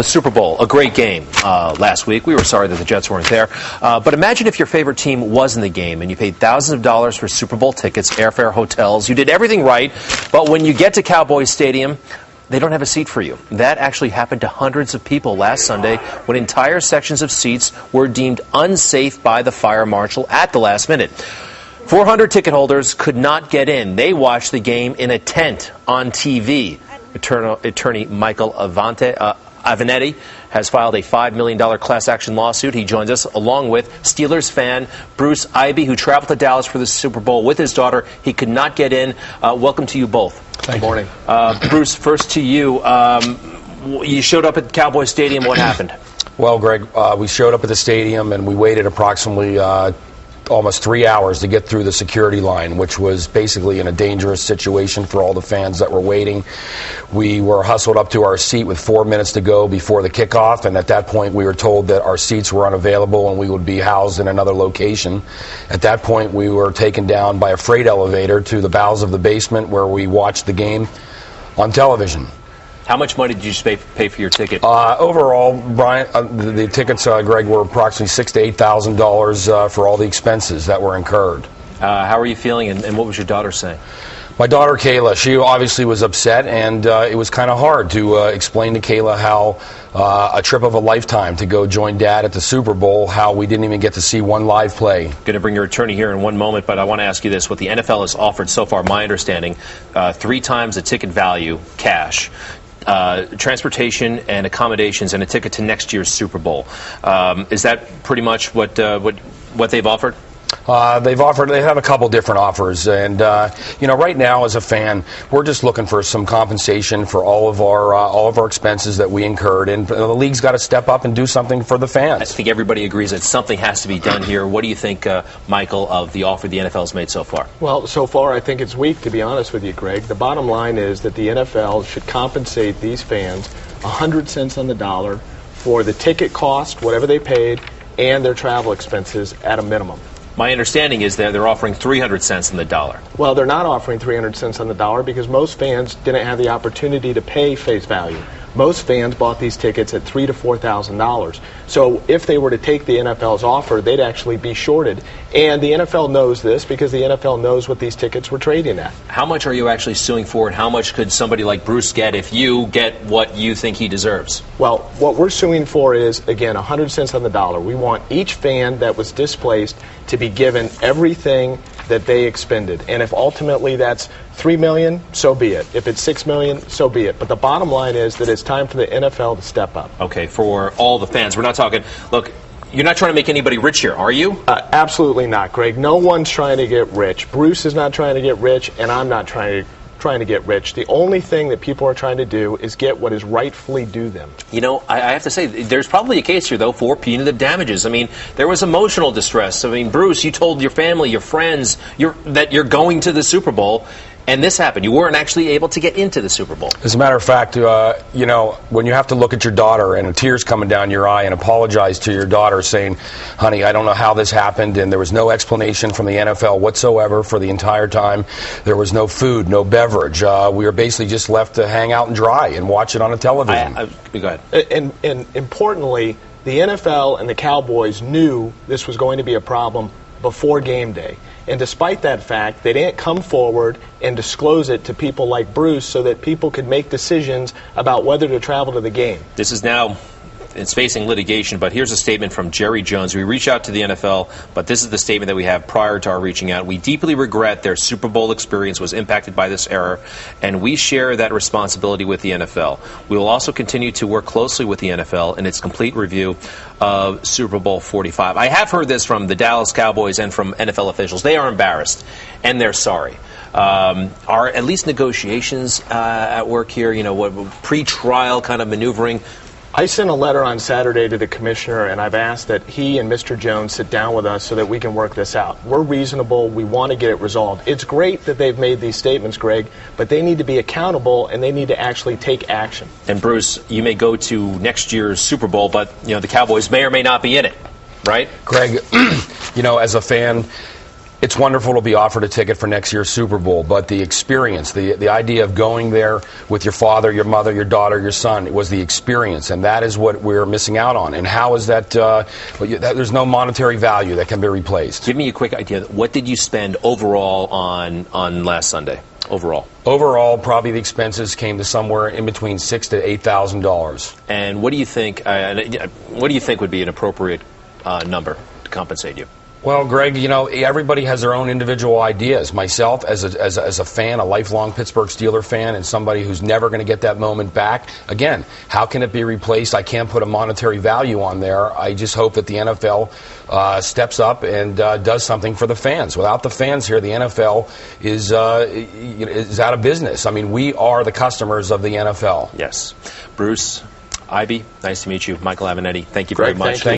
The Super Bowl, a great game last week. We were sorry that the Jets weren't there. But imagine if your favorite team was in the game and you paid thousands of dollars for Super Bowl tickets, airfare, hotels. You did everything right. But when you get to Cowboys Stadium, they don't have a seat for you. That actually happened to hundreds of people last Sunday when entire sections of seats were deemed unsafe by the fire marshal at the last minute. 400 ticket holders could not get in. They watched the game in a tent on TV. Attorney Michael Avenatti has filed a $5 million class action lawsuit. He joins us along with Steelers fan Bruce Ivy, who traveled to Dallas for the Super Bowl with his daughter. He could not get in. Welcome to you both. Good morning. Bruce, first to you. You showed up at Cowboys Stadium. What happened? Well, Greg, we showed up at the stadium and we waited approximately almost 3 hours to get through the security line, which was basically in a dangerous situation for all the fans that were waiting. We were hustled up to our seat with 4 minutes to go before the kickoff, and at that point we were told that our seats were unavailable and we would be housed in another location. At that point we were taken down by a freight elevator to the bowels of the basement where we watched the game on television. How much money did you pay for your ticket? Overall, Brian, the tickets, Greg, were approximately $6,000 to $8,000 for all the expenses that were incurred. How are you feeling, and what was your daughter saying? My daughter, Kayla, she obviously was upset, and it was kind of hard to explain to Kayla how a trip of a lifetime to go join Dad at the Super Bowl, how we didn't even get to see one live play. Going to bring your attorney here in one moment, but I want to ask you this. What the NFL has offered so far, my understanding, 3 times the ticket value, cash. Transportation and accommodations and a ticket to next year's Super Bowl. Is that pretty much what they've offered? They have a couple different offers, and right now as a fan, we're just looking for some compensation for all of our expenses that we incurred, and the league's got to step up and do something for the fans. I think everybody agrees that something has to be done here. What do you think, Michael, of the offer the NFL's made so far? Well, so far I think it's weak, to be honest with you, Greg. The bottom line is that the NFL should compensate these fans 100 cents on the dollar for the ticket cost, whatever they paid, and their travel expenses at a minimum. My understanding is that they're offering 300 cents on the dollar. Well, they're not offering 300 cents on the dollar because most fans didn't have the opportunity to pay face value. Most fans bought these tickets at $3,000 to $4,000. So if they were to take the NFL's offer, they'd actually be shorted. And the NFL knows this because the NFL knows what these tickets were trading at. How much are you actually suing for, and how much could somebody like Bruce get if you get what you think he deserves? Well, what we're suing for is, again, 100 cents on the dollar. We want each fan that was displaced to be given everything that they expended. And if ultimately that's $3 million, so be it. If it's $6 million, so be it. But the bottom line is that it's time for the NFL to step up. Okay, for all the fans. We're not talking, look, you're not trying to make anybody rich here, are you? Absolutely not, Greg. No one's trying to get rich. Bruce is not trying to get rich, and I'm not trying to get rich. The only thing that people are trying to do is get what is rightfully due them. You know, I have to say, there's probably a case here, though, for punitive damages. I mean, there was emotional distress. I mean, Bruce, you told your family, your friends, that you're going to the Super Bowl, and this happened. You weren't actually able to get into the Super Bowl. As a matter of fact, when you have to look at your daughter and a tear's coming down your eye and apologize to your daughter saying, honey, I don't know how this happened, and there was no explanation from the NFL whatsoever for the entire time. There was no food, no beverage. We were basically just left to hang out and dry and watch it on a television. Go ahead. And importantly, the NFL and the Cowboys knew this was going to be a problem before game day. And despite that fact, they didn't come forward and disclose it to people like Bruce so that people could make decisions about whether to travel to the game. This is now, it's facing litigation, but here's a statement from Jerry Jones. We reached out to the NFL, but this is the statement that we have prior to our reaching out. We deeply regret their Super Bowl experience was impacted by this error, and we share that responsibility with the NFL. We will also continue to work closely with the NFL in its complete review of Super Bowl 45. I have heard this from the Dallas Cowboys and from NFL officials. They are embarrassed, and they're sorry. Are at least negotiations at work here, pre-trial kind of maneuvering? I sent a letter on Saturday to the commissioner, and I've asked that he and Mr. Jones sit down with us so that we can work this out. We're reasonable. We want to get it resolved. It's great that they've made these statements, Greg, but they need to be accountable, and they need to actually take action. And, Bruce, you may go to next year's Super Bowl, but, the Cowboys may or may not be in it, right? Greg, as a fan, It's wonderful to be offered a ticket for next year's Super Bowl, but the experience, the idea of going there with your father, your mother, your daughter, your son, it was the experience, and that is what we're missing out on. And how is that, there's no monetary value that can be replaced. Give me a quick idea. What did you spend overall on last Sunday? Overall, probably the expenses came to somewhere in between $6,000 to $8,000. And what do you think? Would be an appropriate number to compensate you? Well, Greg, everybody has their own individual ideas. Myself, as a fan, a lifelong Pittsburgh Steelers fan, and somebody who's never going to get that moment back, again, how can it be replaced? I can't put a monetary value on there. I just hope that the NFL steps up and does something for the fans. Without the fans here, the NFL is out of business. I mean, we are the customers of the NFL. Yes. Bruce, Ivy, nice to meet you. Michael Avenatti, thank you Greg, very much. Thank you.